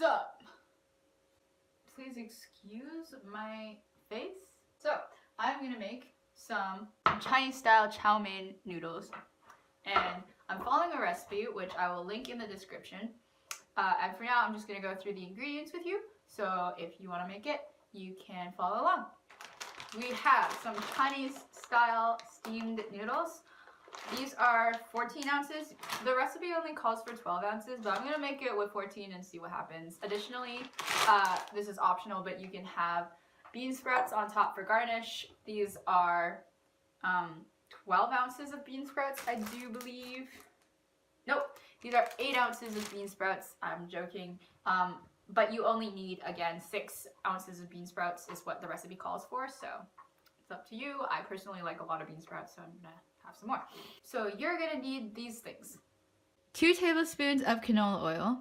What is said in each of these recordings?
up? Please excuse my face. So, I'm gonna make some Chinese style chow mein noodles. And I'm following a recipe, which I will link in the description. And for now, I'm just gonna go through the ingredients with you. So if you wanna make it, you can follow along. We have some Chinese style steamed noodles. These are 14 ounces. The recipe only calls for 12 ounces, but I'm gonna make it with 14 and see what happens. Additionally, this is optional, but you can have bean sprouts on top for garnish. These are 12 ounces of bean sprouts, I do believe. Nope, these are 8 ounces of bean sprouts. I'm joking. But you only need, again, 6 ounces of bean sprouts is what the recipe calls for, so it's up to you. I personally like a lot of bean sprouts, so I'm gonna have some more. So you're gonna need these things. 2 tablespoons of canola oil,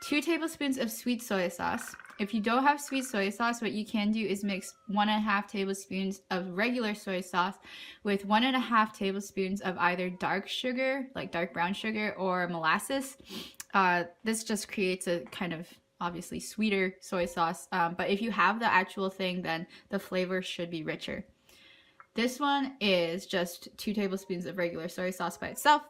2 tablespoons of sweet soy sauce. If you don't have sweet soy sauce, what you can do is mix 1.5 tablespoons of regular soy sauce with 1.5 tablespoons of either dark sugar, like dark brown sugar, or molasses. This just creates a kind of obviously sweeter soy sauce, but if you have the actual thing, then the flavor should be richer. This one is just 2 tablespoons of regular soy sauce by itself.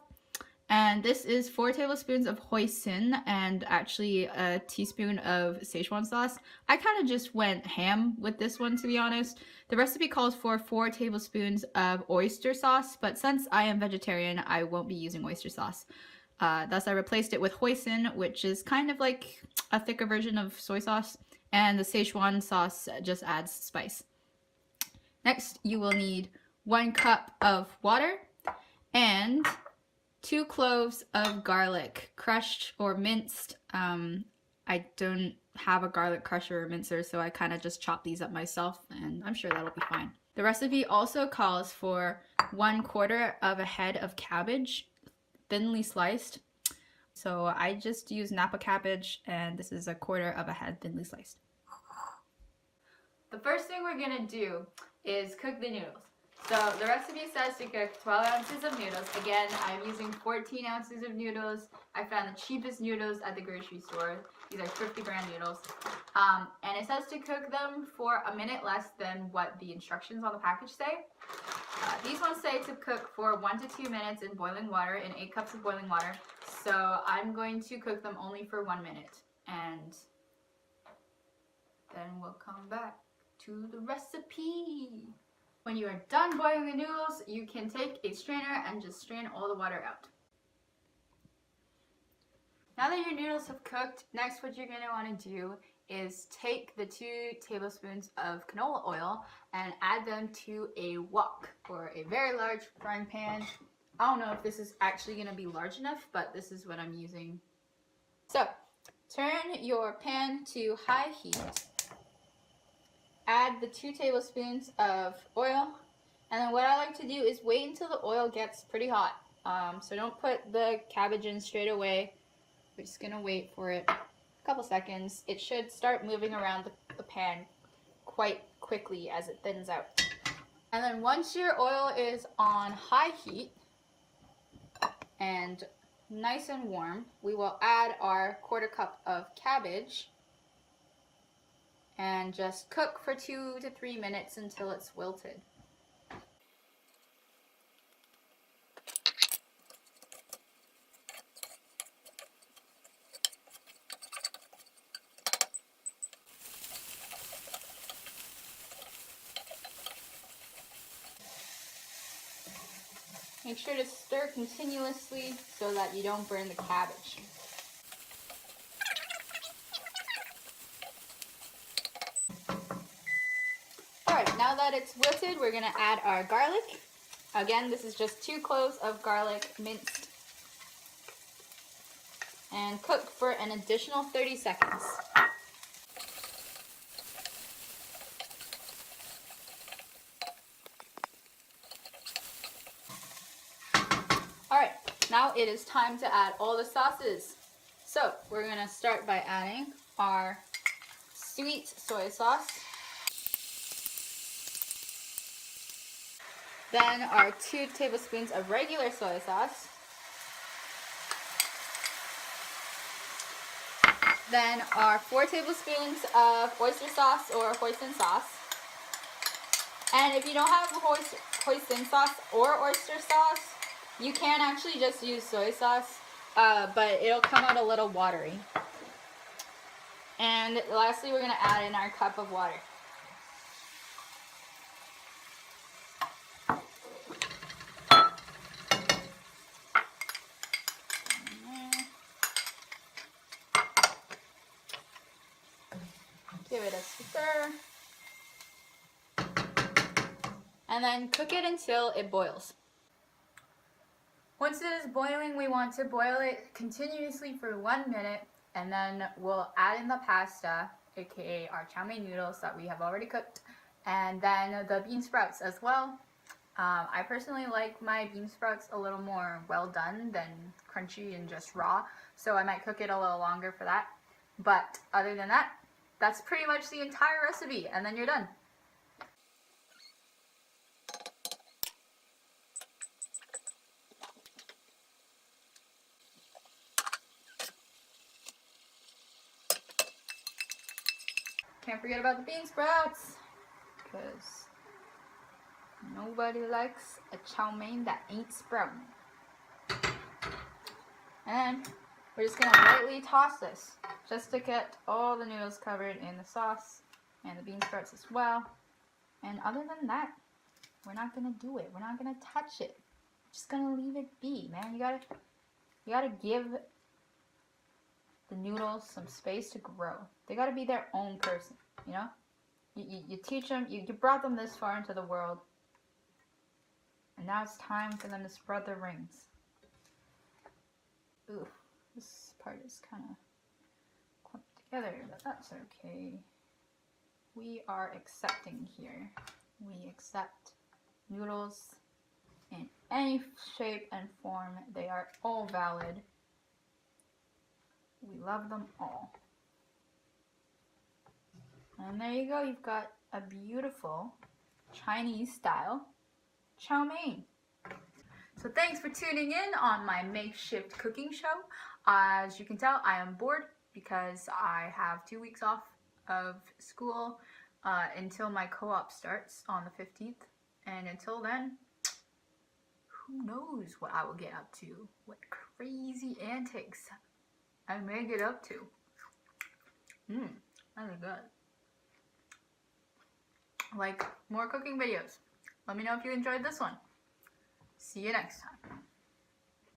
And this is 4 tablespoons of hoisin and actually a teaspoon of Szechuan sauce. I kind of just went ham with this one, to be honest. The recipe calls for 4 tablespoons of oyster sauce, but since I am vegetarian, I won't be using oyster sauce. Thus, I replaced it with hoisin, which is kind of like a thicker version of soy sauce, and the Szechuan sauce just adds spice. Next, you will need 1 cup of water and 2 cloves of garlic, crushed or minced. I don't have a garlic crusher or mincer, so I kind of just chop these up myself, and I'm sure that'll be fine. The recipe also calls for 1/4 of a head of cabbage, thinly sliced. So I just use Napa cabbage, and this is 1/4 of a head thinly sliced. The first thing we're gonna do is cook the noodles. So the recipe says to cook 12 ounces of noodles. Again, I'm using 14 ounces of noodles. I found the cheapest noodles at the grocery store. These are 50 brand noodles. And it says to cook them for a minute less than what the instructions on the package say. These ones say to cook for 1 to 2 minutes in boiling water, in 8 cups of boiling water. So I'm going to cook them only for 1 minute. And then we'll come back to the recipe. When you are done boiling the noodles, you can take a strainer and just strain all the water out. Now that your noodles have cooked, next what you're going to want to do is take the 2 tablespoons of canola oil and add them to a wok, or a very large frying pan. I don't know if this is actually going to be large enough, but this is what I'm using. So, turn your pan to high heat. Add the 2 tablespoons of oil, and then what I like to do is wait until the oil gets pretty hot. So don't put the cabbage in straight away. We're just gonna wait for it a couple seconds. It should start moving around the pan quite quickly as it thins out. And then once your oil is on high heat and nice and warm, we will add our 1/4 cup of cabbage and just cook for 2 to 3 minutes until it's wilted. Make sure to stir continuously so that you don't burn the cabbage. Alright, now that it's wilted, we're going to add our garlic. Again, this is just 2 cloves of garlic minced. And cook for an additional 30 seconds. Alright, now it is time to add all the sauces. So, we're going to start by adding our sweet soy sauce. Then our 2 tablespoons of regular soy sauce. Then our 4 tablespoons of oyster sauce or hoisin sauce. And if you don't have hoisin sauce or oyster sauce, you can actually just use soy sauce, but it'll come out a little watery. And lastly, we're going to add in our cup of water. Give it a stir. And then cook it until it boils. Once it is boiling, we want to boil it continuously for 1 minute, and then we'll add in the pasta, aka our chow mein noodles that we have already cooked, and then the bean sprouts as well. I personally like my bean sprouts a little more well done than crunchy and just raw, so I might cook it a little longer for that. But other than that, that's pretty much the entire recipe, and then you're done. Can't forget about the bean sprouts, because nobody likes a chow mein that ain't sprouting. And we're just gonna lightly toss this, just to get all the noodles covered in the sauce and the bean sprouts as well. And other than that, we're not gonna do it. We're not gonna touch it. We're just gonna leave it be, man. You gotta give the noodles some space to grow. They gotta be their own person, you know? You teach them, you brought them this far into the world, and now it's time for them to spread their wings. Ooh, this part is kind of clumped together, but that's okay. We are accepting here. We accept noodles in any shape and form. They are all valid. We love them all. And there you go. You've got a beautiful Chinese style chow mein. So thanks for tuning in on my makeshift cooking show. As you can tell, I am bored because I have 2 weeks off of school until my co-op starts on the 15th. And until then, who knows what I will get up to, what crazy antics I may get up to. That's good. Like more cooking videos. Let me know if you enjoyed this one. See you next time.